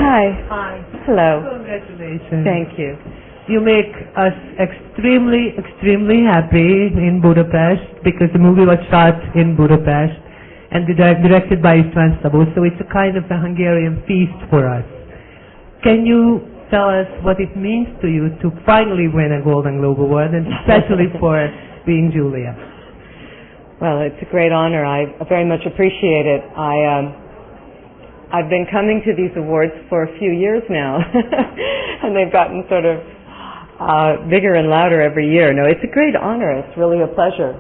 Hi. Hi. Hello. Congratulations. Thank you. You make us extremely happy in Budapest because the movie was shot in Budapest and directed by István Szabó, so it's a kind of a Hungarian feast for us. Can you tell us what it means to you to finally win a Golden Globe Award, and especially for being Julia? Well, it's a great honor. I very much appreciate it. I've been coming to these awards for a few years now, and they've gotten sort of bigger and louder every year. No, it's a great honor. It's really a pleasure.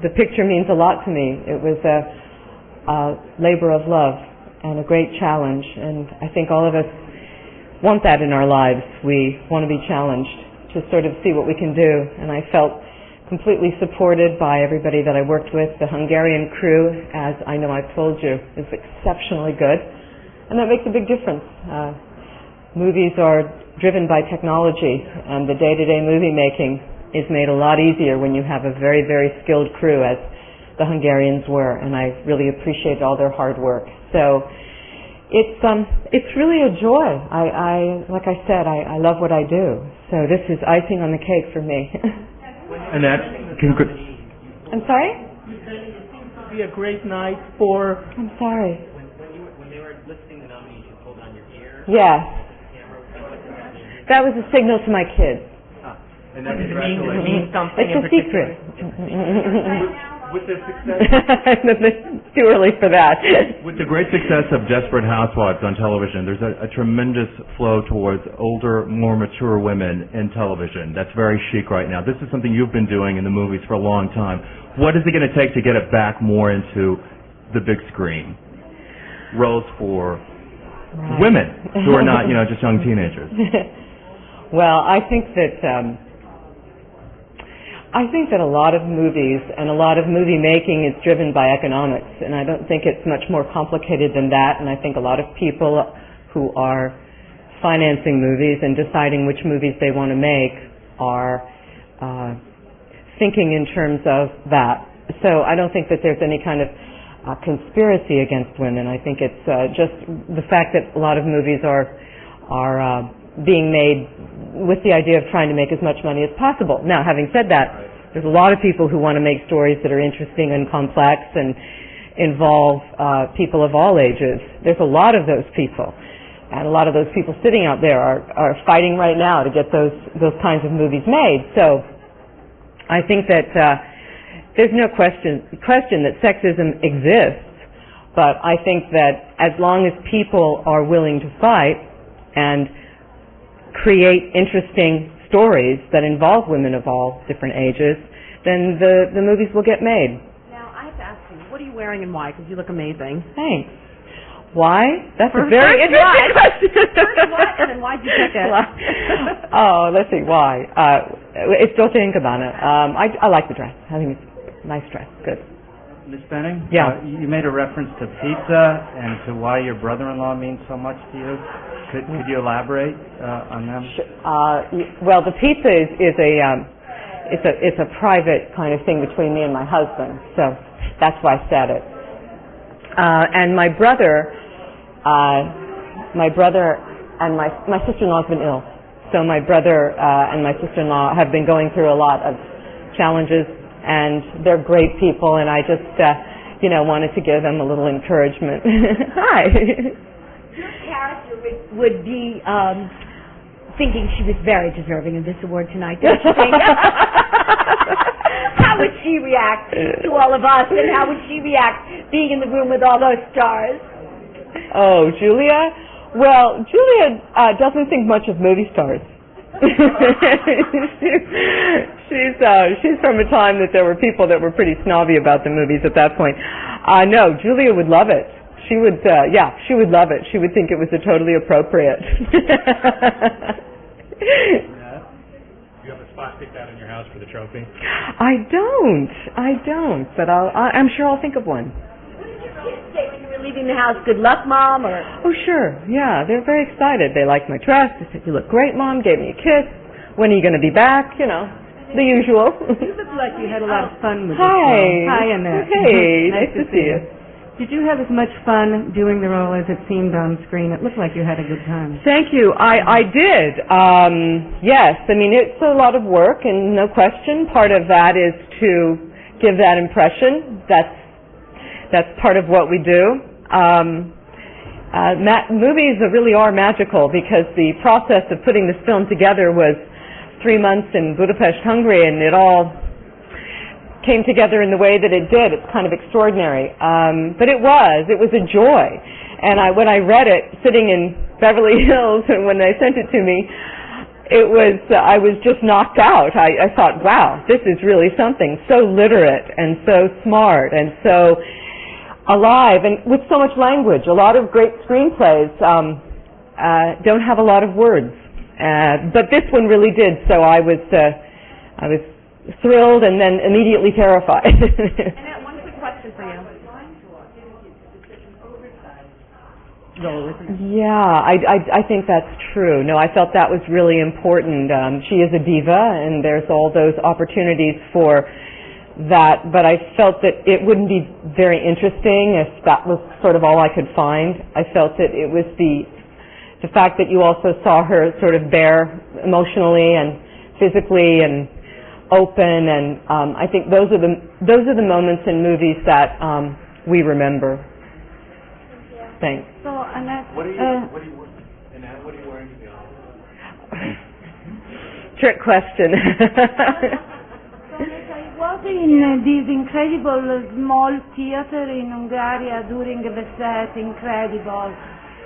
The picture means a lot to me. It was a labor of love and a great challenge, and I think all of us want that in our lives. We want to be challenged to sort of see what we can do, and I felt completely supported by everybody that I worked with. The Hungarian crew, as I know I've told you, is exceptionally good, and that makes a big difference. Movies are driven by technology, and the day-to-day movie making is made a lot easier when you have a very, very skilled crew, as the Hungarians were, and I really appreciate all their hard work. So it's really a joy. Like I said, I love what I do, so this is icing on the cake for me. Annette, I'm sorry? You said it seems to be a great night for... I'm sorry. When they were listing the nominees, you pulled on your ear. Yes. That was a signal to my kids. And then Does it mean something It's in a particular? secret. with the success, It's too early for that. with the great success of Desperate Housewives on television, there's a tremendous flow towards older, more mature women in television. That's very chic right now. This is something you've been doing in the movies for a long time. What is it going to take to get it back more into the big screen? Roles for women who are not, just young teenagers. Well, I think that a lot of movies and a lot of movie making is driven by economics, and I don't think it's much more complicated than that. And I think a lot of people who are financing movies and deciding which movies they want to make are thinking in terms of that. So I don't think that there's any kind of conspiracy against women. I think it's just the fact that a lot of movies are being made with the idea of trying to make as much money as possible. Now, having said that, there's a lot of people who want to make stories that are interesting and complex and involve people of all ages. There's a lot of those people, and a lot of those people sitting out there are fighting right now to get those kinds of movies made. So I think that there's no question that sexism exists, but I think that as long as people are willing to fight and create interesting stories that involve women of all different ages, then the movies will get made. Now, I have to ask you, what are you wearing and why? Because you look amazing. Thanks. Why? That's a First very interesting question. First what, and then why'd you pick it? Oh, let's see, why? It's Dolce & Gabbana. I like the dress. I think it's a nice dress. Good. Ms. Benning? Yeah. You made a reference to pizza and to why your brother-in-law means so much to you. Could you elaborate on them? Well, the pizza is a private kind of thing between me and my husband, so that's why I said it. And my brother and my sister-in-law's been ill, so my brother and my sister-in-law have been going through a lot of challenges, and they're great people, and I just wanted to give them a little encouragement. Hi. Your character would be thinking she was very deserving of this award tonight, don't you think? How would she react to all of us, and how would she react being in the room with all those stars? Oh, Julia? Well, Julia doesn't think much of movie stars. She's from a time that there were people that were pretty snobby about the movies at that point. No, Julia would love it. She would, she would love it. She would think it was totally appropriate. You have a spot picked out in your house for the trophy? I don't, but I'm sure I'll think of one. What did your kids say when you were leaving the house? Good luck, Mom, or? Oh, sure, yeah, they're very excited. They liked my dress. They said, you look great, Mom, gave me a kiss. When are you going to be back? The usual. You look like you had a lot of fun with Hi. Hi, Annette. Hey, nice to see you. Did you have as much fun doing the role as it seemed on screen? It looked like you had a good time. Thank you. I did. Yes. I mean, it's a lot of work, and no question. Part of that is to give that impression. That's part of what we do. Movies really are magical because the process of putting this film together was 3 months in Budapest, Hungary, and it all came together in the way that it did. It's kind of extraordinary. But it was a joy. And when I read it sitting in Beverly Hills and when they sent it to me, I was just knocked out. I thought, wow, this is really something. So literate and so smart and so alive and with so much language. A lot of great screenplays don't have a lot of words. But this one really did, so I was thrilled and then immediately terrified. Annette, one quick question for you. Yeah, I think that's true. No, I felt that was really important. She is a diva, and there's all those opportunities for that, but I felt that it wouldn't be very interesting if that was sort of all I could find. I felt that it was the fact that you also saw her sort of bare emotionally and physically and open, and I think those are the moments in movies that we remember. Thanks. So, Annette, What are you wearing to the office? Trick question. I was in this incredible small theater in Hungary during the set, incredible.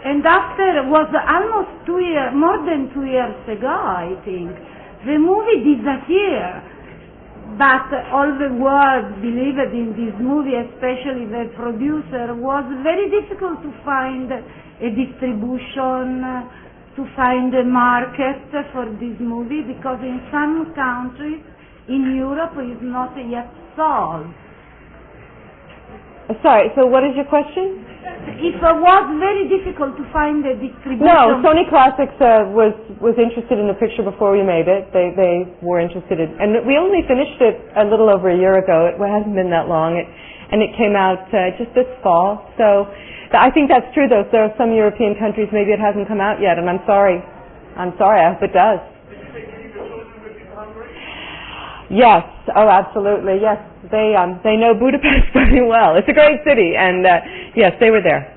And after, was almost 2 years, more than 2 years ago, I think, the movie disappeared. But all the world believed in this movie, especially the producer, was very difficult to find a distribution, to find a market for this movie, because in some countries in Europe it's not yet sold. Sorry, so what is your question? It was very difficult to find a distribution. No, Sony Classics was interested in the picture before we made it. They were interested in, and we only finished it a little over a year ago. It hasn't been that long, and it came out just this fall. So I think that's true, though. There are some European countries maybe it hasn't come out yet, and I'm sorry. I hope it does. Yes. Oh, absolutely. Yes. They know Budapest very well. It's a great city, and yes, they were there.